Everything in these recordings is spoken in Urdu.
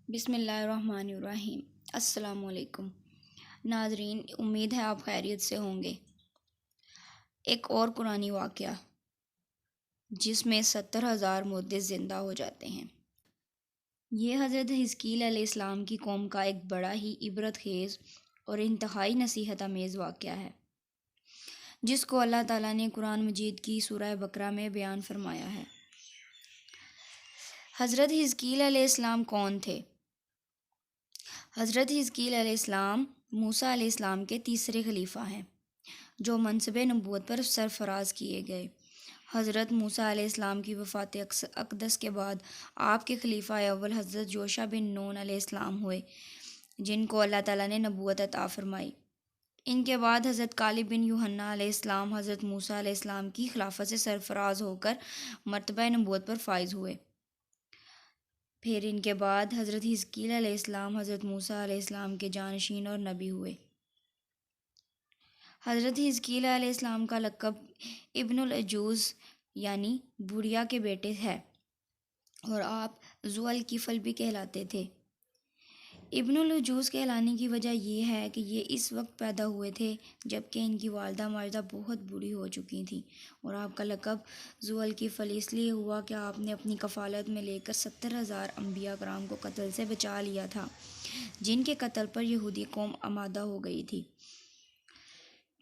بسم اللہ الرحمن الرحیم۔ السلام علیکم ناظرین، امید ہے آپ خیریت سے ہوں گے۔ ایک اور قرآنی واقعہ جس میں 70,000 مردے زندہ ہو جاتے ہیں۔ یہ حضرت حزقیل علیہ السلام کی قوم کا ایک بڑا ہی عبرت خیز اور انتہائی نصیحت آمیز واقعہ ہے، جس کو اللہ تعالیٰ نے قرآن مجید کی سورہ بقرہ میں بیان فرمایا ہے۔ حضرت حزقیل علیہ السلام کون تھے؟ حضرت حزقیل علیہ السلام موسیٰ علیہ السلام کے تیسرے خلیفہ ہیں، جو منصب نبوت پر سرفراز کیے گئے۔ حضرت موسیٰ علیہ السلام کی وفات اقدس کے بعد آپ کے خلیفہ اول حضرت یوشع بن نون علیہ السلام ہوئے، جن کو اللہ تعالیٰ نے نبوت عطا فرمائی۔ ان کے بعد حضرت کالب بن یوحنا علیہ السلام حضرت موسیٰ علیہ السلام کی خلافت سے سرفراز ہو کر مرتبہ نبوت پر فائز ہوئے۔ پھر ان کے بعد حضرت حزقیل علیہ السلام حضرت موسیٰ علیہ السلام کے جانشین اور نبی ہوئے۔ حضرت حزقیل علیہ السلام کا لقب ابن العجوز یعنی بڑھیا کے بیٹے ہے، اور آپ ذو الکفل بھی کہلاتے تھے۔ ابن العجوز کہلانے کی وجہ یہ ہے کہ یہ اس وقت پیدا ہوئے تھے جبکہ ان کی والدہ ماجدہ بہت بوڑھی ہو چکی تھیں، اور آپ کا لقب ذو الکفل اس لیے ہوا کہ آپ نے اپنی کفالت میں لے کر 70,000 انبیاء کرام کو قتل سے بچا لیا تھا، جن کے قتل پر یہودی قوم آمادہ ہو گئی تھی۔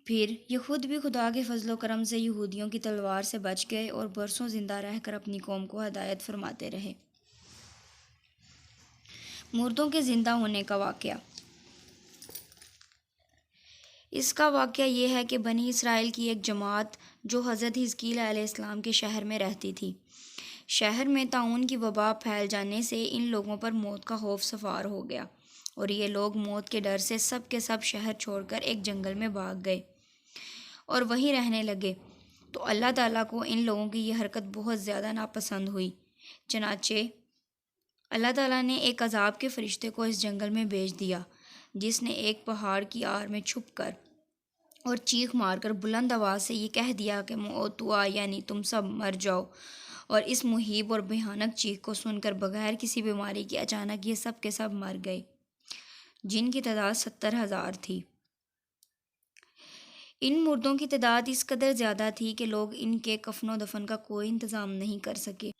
پھر یہ خود بھی خدا کے فضل و کرم سے یہودیوں کی تلوار سے بچ گئے اور برسوں زندہ رہ کر اپنی قوم کو ہدایت فرماتے رہے۔ مردوں کے زندہ ہونے کا واقعہ۔ اس کا واقعہ یہ ہے کہ بنی اسرائیل کی ایک جماعت جو حضرت حزقیل علیہ السلام کے شہر میں رہتی تھی، شہر میں طاعون کی وبا پھیل جانے سے ان لوگوں پر موت کا خوف سوار ہو گیا، اور یہ لوگ موت کے ڈر سے سب کے سب شہر چھوڑ کر ایک جنگل میں بھاگ گئے اور وہیں رہنے لگے۔ تو اللہ تعالیٰ کو ان لوگوں کی یہ حرکت بہت زیادہ ناپسند ہوئی، چنانچہ اللہ تعالیٰ نے ایک عذاب کے فرشتے کو اس جنگل میں بھیج دیا، جس نے ایک پہاڑ کی آڑ میں چھپ کر اور چیخ مار کر بلند آواز سے یہ کہہ دیا کہ موت ہوا یعنی تم سب مر جاؤ۔ اور اس مہیب اور بھیانک چیخ کو سن کر بغیر کسی بیماری کے اچانک یہ سب کے سب مر گئے، جن کی تعداد 70,000 تھی۔ ان مردوں کی تعداد اس قدر زیادہ تھی کہ لوگ ان کے کفن و دفن کا کوئی انتظام نہیں کر سکے،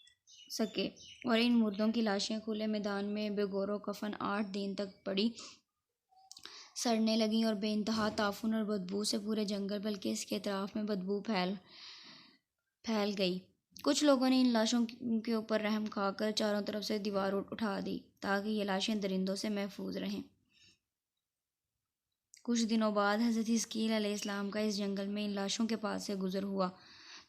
اور ان مردوں کی لاشیں کھلے میدان میں بے گور و کفن 8 دن تک پڑی سڑنے لگیں، اور بے انتہا تعفن اور بدبو سے پورے جنگل بلکہ اس کے اطراف میں بدبو پھیل گئی۔ کچھ لوگوں نے ان لاشوں کے اوپر رحم کھا کر چاروں طرف سے دیوار اٹھا دی تاکہ یہ لاشیں درندوں سے محفوظ رہیں۔ کچھ دنوں بعد حضرت حزقیل علیہ السلام کا اس جنگل میں ان لاشوں کے پاس سے گزر ہوا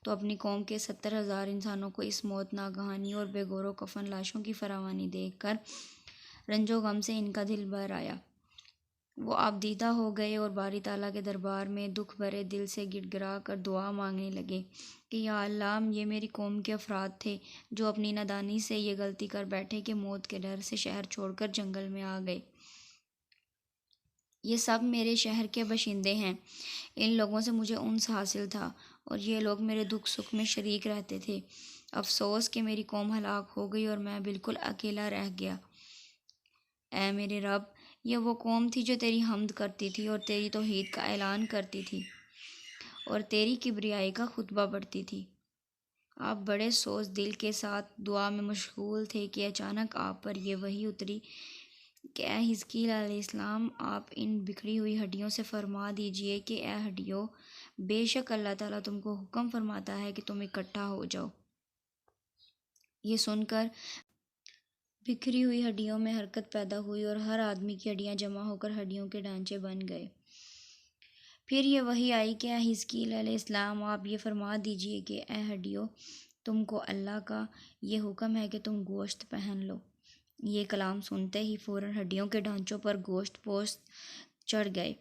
تو اپنی قوم کے 70,000 انسانوں کو اس موت ناگہانی اور بے گور و کفن لاشوں کی فراوانی دیکھ کر رنج و غم سے ان کا دل بھر آیا۔ وہ آبدیدہ ہو گئے اور باری تعالیٰ کے دربار میں دکھ بھرے دل سے گڑ گڑا کر دعا مانگنے لگے کہ یا اللہ، یہ میری قوم کے افراد تھے جو اپنی نادانی سے یہ غلطی کر بیٹھے کہ موت کے ڈر سے شہر چھوڑ کر جنگل میں آ گئے۔ یہ سب میرے شہر کے باشندے ہیں، ان لوگوں سے مجھے انس حاصل تھا اور یہ لوگ میرے دکھ سکھ میں شریک رہتے تھے۔ افسوس کہ میری قوم ہلاک ہو گئی اور میں بالکل اکیلا رہ گیا۔ اے میرے رب، یہ وہ قوم تھی جو تیری حمد کرتی تھی اور تیری توحید کا اعلان کرتی تھی اور تیری کبریائی کا خطبہ پڑھتی تھی۔ آپ بڑے سوز دل کے ساتھ دعا میں مشغول تھے کہ اچانک آپ پر یہ وحی اتری کہ اے حزقیل علیہ السلام، آپ ان بکھری ہوئی ہڈیوں سے فرما دیجئے کہ اے ہڈیوں، بے شک اللہ تعالیٰ تم کو حکم فرماتا ہے کہ تم اکٹھا ہو جاؤ۔ یہ سن کر بکھری ہوئی ہڈیوں میں حرکت پیدا ہوئی اور ہر آدمی کی ہڈیاں جمع ہو کر ہڈیوں کے ڈھانچے بن گئے۔ پھر یہ وحی آئی کہ اے حزقیل علیہ السلام، آپ یہ فرما دیجئے کہ اے ہڈیوں، تم کو اللہ کا یہ حکم ہے کہ تم گوشت پہن لو۔ یہ کلام سنتے ہی فوراً ہڈیوں کے ڈھانچوں پر گوشت پوست چڑھ گئے۔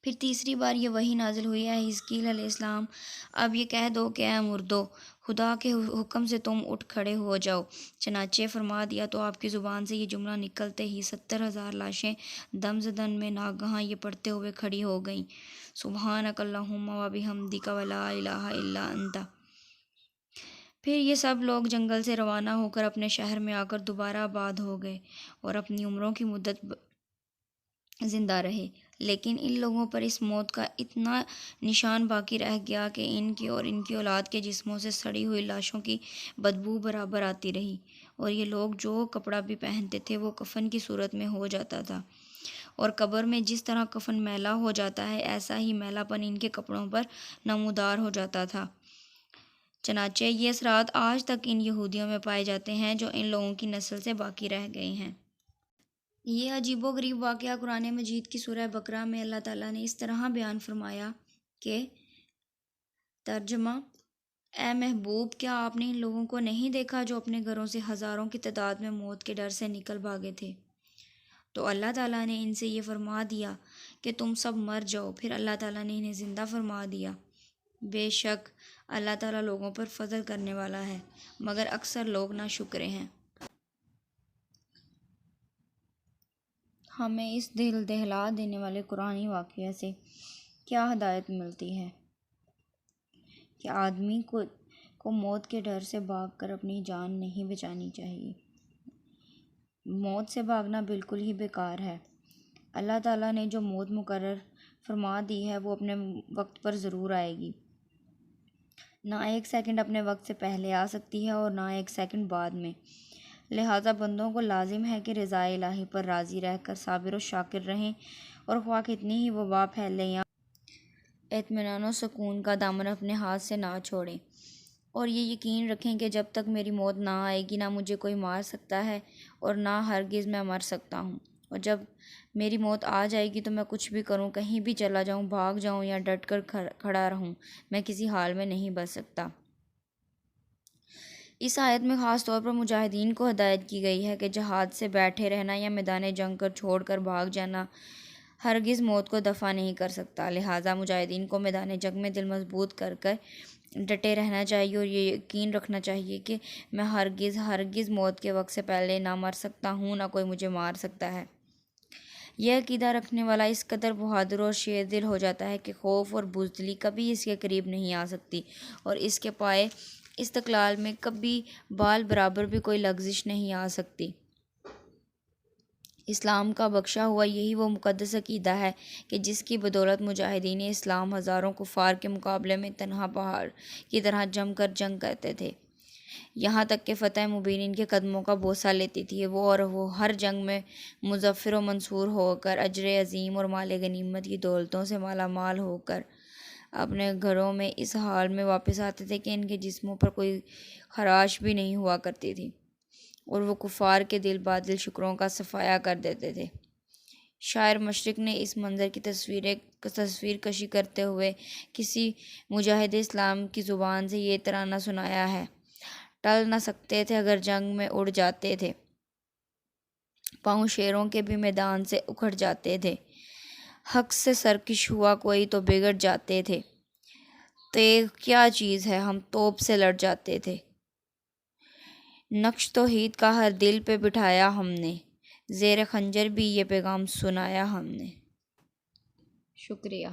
پھر تیسری بار یہ وحی نازل ہوئی، اے حزقیل علیہ السلام، اب یہ کہہ دو کہ اے مردو، خدا کے حکم سے تم اٹھ کھڑے ہو جاؤ۔ چنانچہ فرما دیا تو آپ کی زبان سے یہ جملہ نکلتے ہی 70,000 لاشیں دم زدن میں ناگہاں یہ پڑھتے ہوئے کھڑی ہو گئیں، سبحانک اللہم و بحمدک ولا الہ الا انت۔ پھر یہ سب لوگ جنگل سے روانہ ہو کر اپنے شہر میں آ کر دوبارہ آباد ہو گئے اور اپنی عمروں کی مدت زندہ رہے، لیکن ان لوگوں پر اس موت کا اتنا نشان باقی رہ گیا کہ ان کی اور ان کی اولاد کے جسموں سے سڑی ہوئی لاشوں کی بدبو برابر آتی رہی، اور یہ لوگ جو کپڑا بھی پہنتے تھے وہ کفن کی صورت میں ہو جاتا تھا، اور قبر میں جس طرح کفن میلا ہو جاتا ہے ایسا ہی میلا پن ان کے کپڑوں پر نمودار ہو جاتا تھا۔ چنانچہ یہ اثرات آج تک ان یہودیوں میں پائے جاتے ہیں جو ان لوگوں کی نسل سے باقی رہ گئے ہیں۔ یہ عجیب و غریب واقعہ قرآن مجید کی سورہ بقرہ میں اللہ تعالیٰ نے اس طرح بیان فرمایا کہ ترجمہ: اے محبوب، کیا آپ نے ان لوگوں کو نہیں دیکھا جو اپنے گھروں سے ہزاروں کی تعداد میں موت کے ڈر سے نکل بھاگے تھے؟ تو اللہ تعالیٰ نے ان سے یہ فرما دیا کہ تم سب مر جاؤ، پھر اللہ تعالیٰ نے انہیں زندہ فرما دیا۔ بے شک اللہ تعالیٰ لوگوں پر فضل کرنے والا ہے، مگر اکثر لوگ ناشکرے ہیں۔ ہمیں اس دل دہلا دینے والے قرآنی واقعے سے کیا ہدایت ملتی ہے کہ آدمی کو موت کے ڈر سے بھاگ کر اپنی جان نہیں بچانی چاہیے۔ موت سے بھاگنا بالکل ہی بیکار ہے۔ اللہ تعالیٰ نے جو موت مقرر فرما دی ہے وہ اپنے وقت پر ضرور آئے گی، نہ ایک سیکنڈ اپنے وقت سے پہلے آ سکتی ہے اور نہ ایک سیکنڈ بعد میں۔ لہٰذا بندوں کو لازم ہے کہ رضا الہی پر راضی رہ کر صابر و شاکر رہیں، اور خواہ کتنی ہی وبا پھیلے یا اطمینان و سکون کا دامن اپنے ہاتھ سے نہ چھوڑیں، اور یہ یقین رکھیں کہ جب تک میری موت نہ آئے گی نہ مجھے کوئی مار سکتا ہے اور نہ ہرگز میں مر سکتا ہوں، اور جب میری موت آ جائے گی تو میں کچھ بھی کروں، کہیں بھی چلا جاؤں، بھاگ جاؤں یا ڈٹ کر کھڑا رہوں، میں کسی حال میں نہیں بچ سکتا۔ اس آیت میں خاص طور پر مجاہدین کو ہدایت کی گئی ہے کہ جہاد سے بیٹھے رہنا یا میدان جنگ کر چھوڑ کر بھاگ جانا ہرگز موت کو دفع نہیں کر سکتا۔ لہٰذا مجاہدین کو میدان جنگ میں دل مضبوط کر کر ڈٹے رہنا چاہیے اور یہ یقین رکھنا چاہیے کہ میں ہرگز موت کے وقت سے پہلے نہ مر سکتا ہوں، نہ کوئی مجھے مار سکتا ہے۔ یہ عقیدہ رکھنے والا اس قدر بہادر اور شیر دل ہو جاتا ہے کہ خوف اور بزدلی کبھی اس کے قریب نہیں آ سکتی، اور اس کے پائے استقلال میں کبھی بال برابر بھی کوئی لغزش نہیں آ سکتی۔ اسلام کا بخشا ہوا یہی وہ مقدس عقیدہ ہے کہ جس کی بدولت مجاہدین اسلام ہزاروں کفار کے مقابلے میں تنہا پہاڑ کی طرح جم کر جنگ کرتے تھے، یہاں تک کہ فتح مبین ان کے قدموں کا بوسہ لیتی تھی، وہ ہر جنگ میں مظفر و منصور ہو کر اجر عظیم اور مال غنیمت کی دولتوں سے مالا مال ہو کر اپنے گھروں میں اس حال میں واپس آتے تھے کہ ان کے جسموں پر کوئی خراش بھی نہیں ہوا کرتی تھی، اور وہ کفار کے دل بادل شکروں کا صفایا کر دیتے تھے۔ شاعر مشرق نے اس منظر کی تصویر کشی کرتے ہوئے کسی مجاہد اسلام کی زبان سے یہ ترانہ سنایا ہے: ٹل نہ سکتے تھے اگر جنگ میں اڑ جاتے تھے، پاؤں شیروں کے بھی میدان سے اکھڑ جاتے تھے، حق سے سرکش ہوا کوئی تو بگڑ جاتے تھے، تیغ کیا چیز ہے ہم توپ سے لڑ جاتے تھے، نقش توحید کا ہر دل پہ بٹھایا ہم نے، زیر خنجر بھی یہ پیغام سنایا ہم نے۔ شکریہ۔